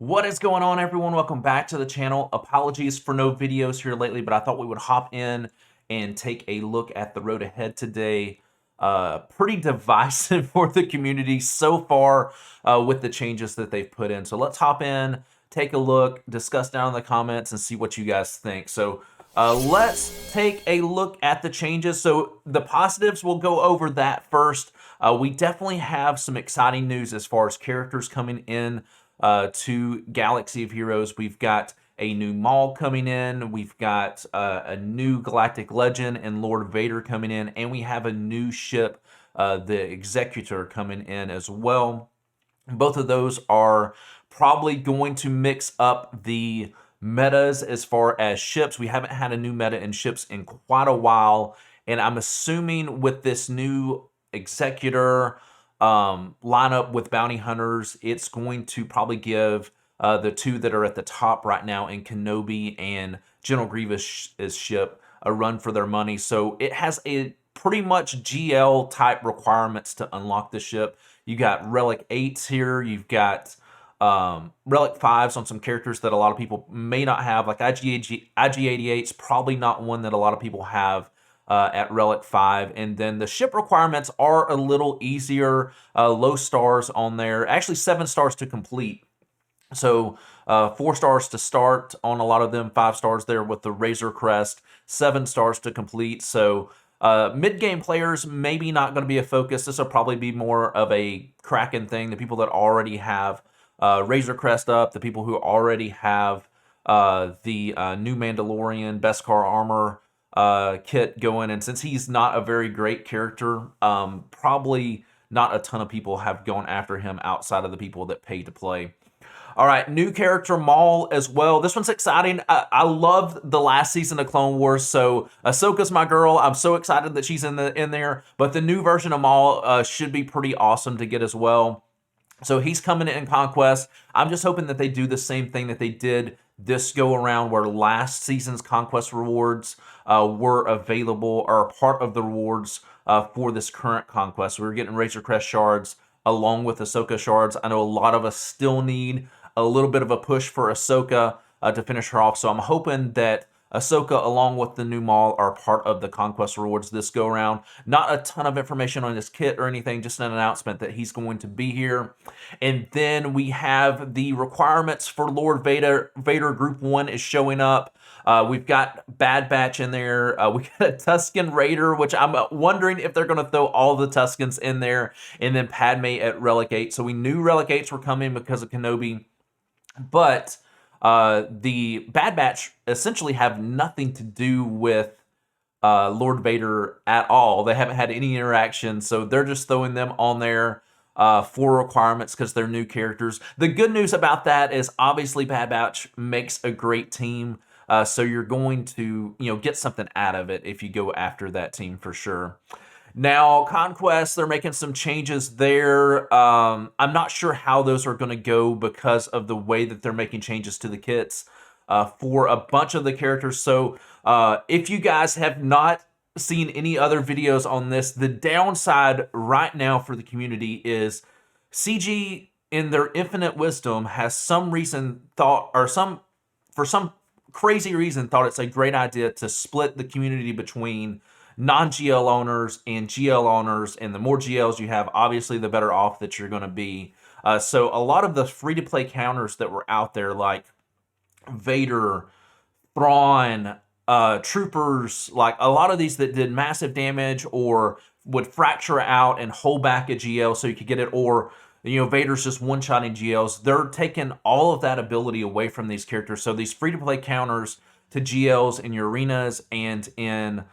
What is going on, everyone? Welcome back to the channel. Apologies for no videos here lately, but I thought we would hop in and take a look at the road ahead today. Pretty divisive for the community so far with the changes that they've put in. So let's hop in, take a look, discuss down in the comments, and see what you guys think. So let's take a look at the changes. So the positives, we'll go over that first. We definitely have some exciting news as far as characters coming in to Galaxy of Heroes. We've got a new Maul coming in. We've got a new Galactic Legend and Lord Vader coming in. And we have a new ship, the Executor, coming in as well. Both of those are probably going to mix up the metas as far as ships. We haven't had a new meta in ships in quite a while. And I'm assuming with this new Executor lineup with bounty hunters, it's going to probably give the two that are at the top right now in Kenobi and General Grievous' ship a run for their money. So it has a pretty much GL type requirements to unlock the ship. You got Relic 8s here. You've got Relic 5s on some characters that a lot of people may not have, like IG-88's probably not one that a lot of people have at Relic 5. And then the ship requirements are a little easier, low stars on there, actually 7 stars to complete. So 4 stars to start on a lot of them, 5 stars there with the Razor Crest, 7 stars to complete. So mid-game players, maybe not going to be a focus. This will probably be more of a Kraken thing. The people that already have Razor Crest up, the people who already have the new Mandalorian Beskar armor kit going, and since he's not a very great character, probably not a ton of people have gone after him outside of the people that pay to play. All right, new character Maul as well. This one's exciting. I love the last season of Clone Wars, so Ahsoka's my girl. I'm so excited that she's in there. But the new version of Maul should be pretty awesome to get as well. So he's coming in Conquest. I'm just hoping that they do the same thing that they did this go around, where last season's Conquest rewards were available, or part of the rewards for this current Conquest. We're getting Razor Crest shards along with Ahsoka shards. I know a lot of us still need a little bit of a push for Ahsoka to finish her off. So I'm hoping that Ahsoka, along with the new Maul, are part of the Conquest rewards this go around. Not a ton of information on his kit or anything, just an announcement that he's going to be here. And then we have the requirements for Lord Vader. Vader Group 1 is showing up. We've got Bad Batch in there. We got a Tusken Raider, which I'm wondering if they're going to throw all the Tuskens in there. And then Padme at Relic 8. So we knew Relic 8s were coming because of Kenobi. But the Bad Batch essentially have nothing to do with Lord Vader at all. They haven't had any interaction, so they're just throwing them on there for requirements because they're new characters. The good news about that is obviously Bad Batch makes a great team, so you're going to get something out of it if you go after that team for sure. Now, Conquest, they're making some changes there. I'm not sure how those are going to go because of the way that they're making changes to the kits for a bunch of the characters. So if you guys have not seen any other videos on this, the downside right now for the community is CG, in their infinite wisdom, has some reason thought, or for some crazy reason, thought it's a great idea to split the community between non-GL owners and GL owners, and the more GLs you have, obviously the better off that you're going to be. So a lot of the free-to-play counters that were out there, like Vader, Thrawn, Troopers, like a lot of these that did massive damage or would fracture out and hold back a GL so you could get it, or Vader's just one-shotting GLs. They're taking all of that ability away from these characters. So these free-to-play counters to GLs in your arenas and in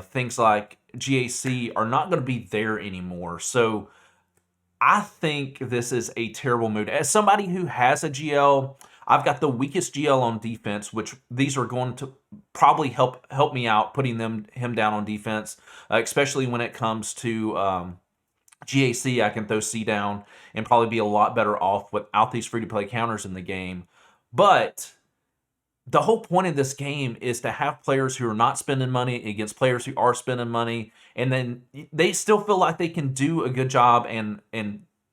things like GAC are not going to be there anymore. So I think this is a terrible move. As somebody who has a GL, I've got the weakest GL on defense, which these are going to probably help me out putting him down on defense, especially when it comes to GAC. I can throw C down and probably be a lot better off without these free-to-play counters in the game. But the whole point of this game is to have players who are not spending money against players who are spending money, and then they still feel like they can do a good job and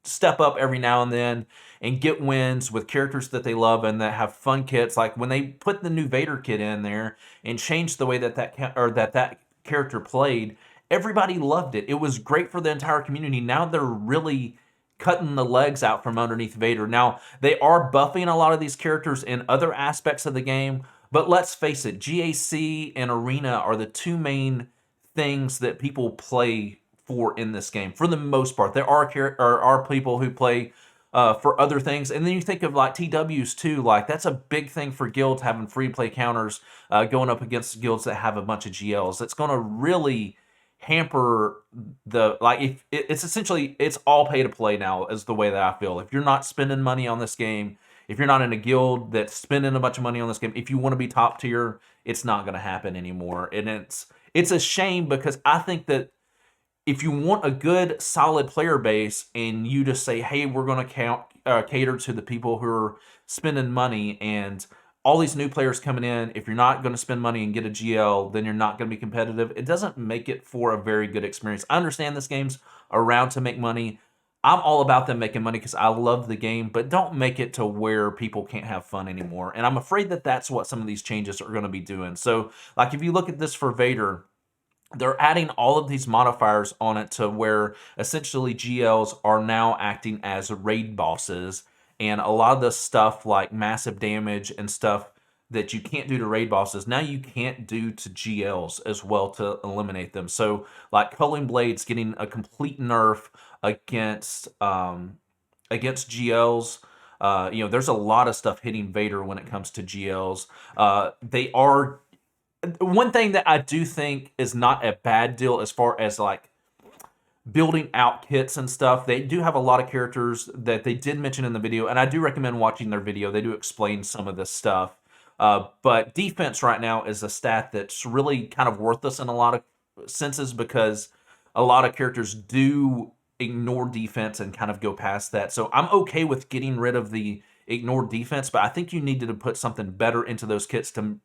step up every now and then and get wins with characters that they love and that have fun kits. Like when they put the new Vader kit in there and changed the way that character played, everybody loved it. It was great for the entire community. Now they're really cutting the legs out from underneath Vader. Now, they are buffing a lot of these characters in other aspects of the game, but let's face it, GAC and Arena are the two main things that people play for in this game. For the most part, there are people who play for other things, and then you think of like TWs too. Like that's a big thing for guilds having free play counters going up against guilds that have a bunch of GLs. It's going to really hamper the if it's essentially it's all pay to play now is the way that I feel. If you're not spending money on this game, if you're not in a guild that's spending a bunch of money on this game, if you want to be top tier, it's not going to happen anymore. And it's a shame because I think that if you want a good solid player base and you just say, hey, we're going to cater to the people who are spending money and all these new players coming in, if you're not going to spend money and get a GL, then you're not going to be competitive. It doesn't make it for a very good experience. I understand this game's around to make money. I'm all about them making money because I love the game, but don't make it to where people can't have fun anymore. And I'm afraid that that's what some of these changes are going to be doing. So, like, if you look at this for Vader, they're adding all of these modifiers on it to where essentially GLs are now acting as raid bosses. And a lot of the stuff like massive damage and stuff that you can't do to raid bosses, now you can't do to GLs as well to eliminate them. So like Culling Blade's getting a complete nerf against GLs. There's a lot of stuff hitting Vader when it comes to GLs. They are one thing that I do think is not a bad deal as far as like building out kits and stuff. They do have a lot of characters that they did mention in the video, and I do recommend watching their video. They do explain some of this stuff. But defense right now is a stat that's really kind of worthless in a lot of senses because a lot of characters do ignore defense and kind of go past that. So I'm okay with getting rid of the ignore defense, but I think you needed to put something better into those kits to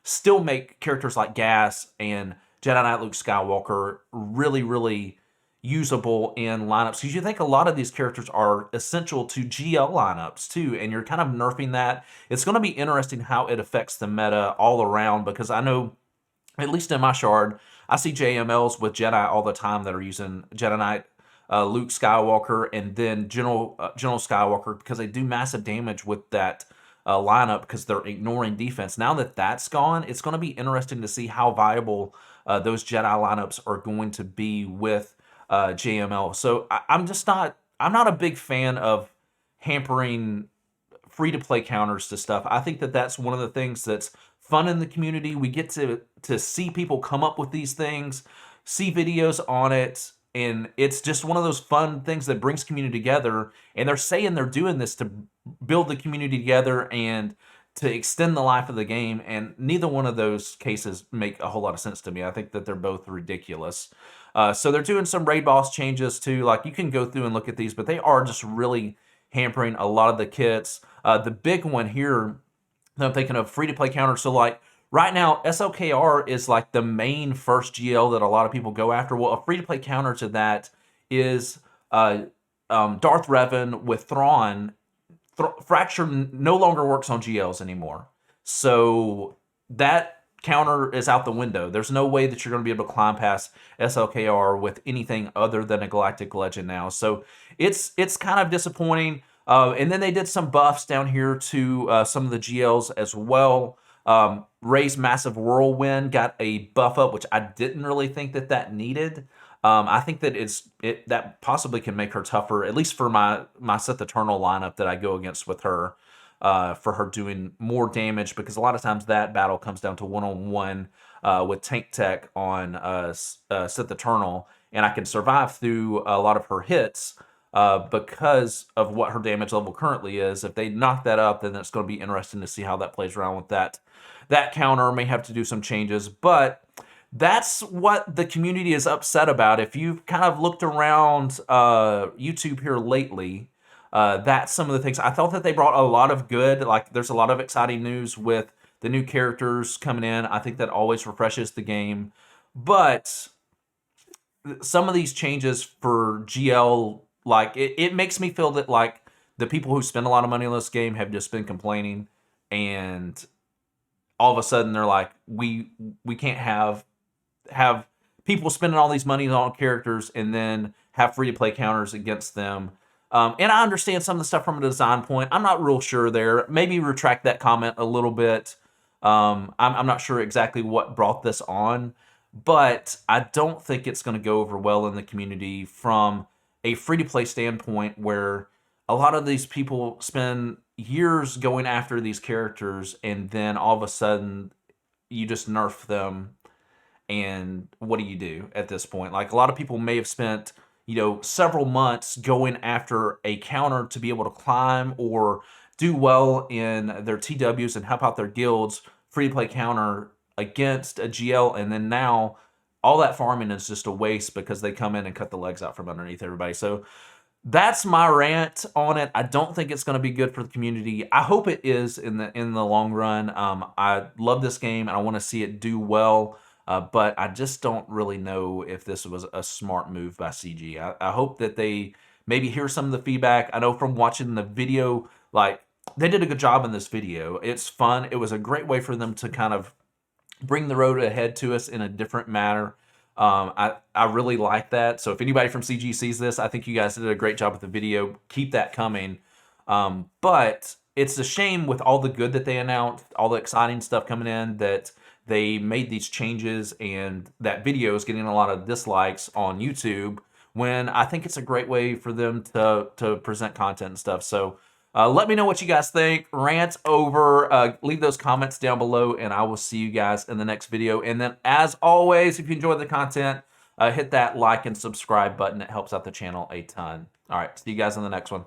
still make characters like Gas and Jedi Knight Luke Skywalker really, really usable in lineups. Because you think a lot of these characters are essential to GL lineups too, and you're kind of nerfing that. It's going to be interesting how it affects the meta all around, because I know, at least in my shard, I see JMLs with Jedi all the time that are using Jedi Knight Luke Skywalker and then General Skywalker, because they do massive damage with that lineup because they're ignoring defense. Now that that's gone, it's going to be interesting to see how viable those Jedi lineups are going to be with JML. So I'm not a big fan of hampering free-to-play counters to stuff. I think that that's one of the things that's fun in the community. We get to see people come up with these things, see videos on it, and it's just one of those fun things that brings community together. And they're saying they're doing this to build the community together and to extend the life of the game. And neither one of those cases make a whole lot of sense to me. I think that they're both ridiculous. So they're doing some raid boss changes too. Like you can go through and look at these, but they are just really hampering a lot of the kits. The big one here that I'm thinking of, free-to-play counter. So like right now, SLKR is like the main first GL that a lot of people go after. Well, a free-to-play counter to that is Darth Revan with Thrawn. Fracture no longer works on GLs anymore. So that counter is out the window. There's no way that you're going to be able to climb past SLKR with anything other than a Galactic Legend now. So it's kind of disappointing. And then they did some buffs down here to some of the GLs as well. Ray's Massive Whirlwind got a buff up, which I didn't really think that needed. I think that that possibly can make her tougher, at least for my Sith Eternal lineup that I go against with her, for her doing more damage, because a lot of times that battle comes down to one-on-one with tank tech on Sith Eternal, and I can survive through a lot of her hits because of what her damage level currently is. If they knock that up, then it's going to be interesting to see how that plays around with that. That counter may have to do some changes, but that's what the community is upset about. If you've kind of looked around YouTube here lately, that's some of the things. I thought that they brought a lot of good, like there's a lot of exciting news with the new characters coming in. I think that always refreshes the game. But some of these changes for GL Like, it makes me feel that, like, the people who spend a lot of money on this game have just been complaining, and all of a sudden they're like, we can't have people spending all these money on characters and then have free to play counters against them. And I understand some of the stuff from a design point. I'm not real sure there. Maybe retract that comment a little bit. I'm not sure exactly what brought this on, but I don't think it's going to go over well in the community from a free to play standpoint, where a lot of these people spend years going after these characters, and then all of a sudden you just nerf them. And what do you do at this point? Like, a lot of people may have spent, several months going after a counter to be able to climb or do well in their TWs and help out their guilds, free to play counter against a GL, and then now all that farming is just a waste because they come in and cut the legs out from underneath everybody. So that's my rant on it. I don't think it's going to be good for the community. I hope it is in the long run. I love this game and I want to see it do well, but I just don't really know if this was a smart move by CG. I hope that they maybe hear some of the feedback. I know from watching the video, like, they did a good job in this video. It's fun. It was a great way for them to kind of bring the road ahead to us in a different manner. I really like that. So if anybody from CG sees this, I think you guys did a great job with the video. Keep that coming. But it's a shame, with all the good that they announced, all the exciting stuff coming in, that they made these changes and that video is getting a lot of dislikes on YouTube, when I think it's a great way for them to present content and stuff. So let me know what you guys think. Rant over. Leave those comments down below, and I will see you guys in the next video. And then, as always, if you enjoyed the content, hit that like and subscribe button. It helps out the channel a ton. All right, see you guys in the next one.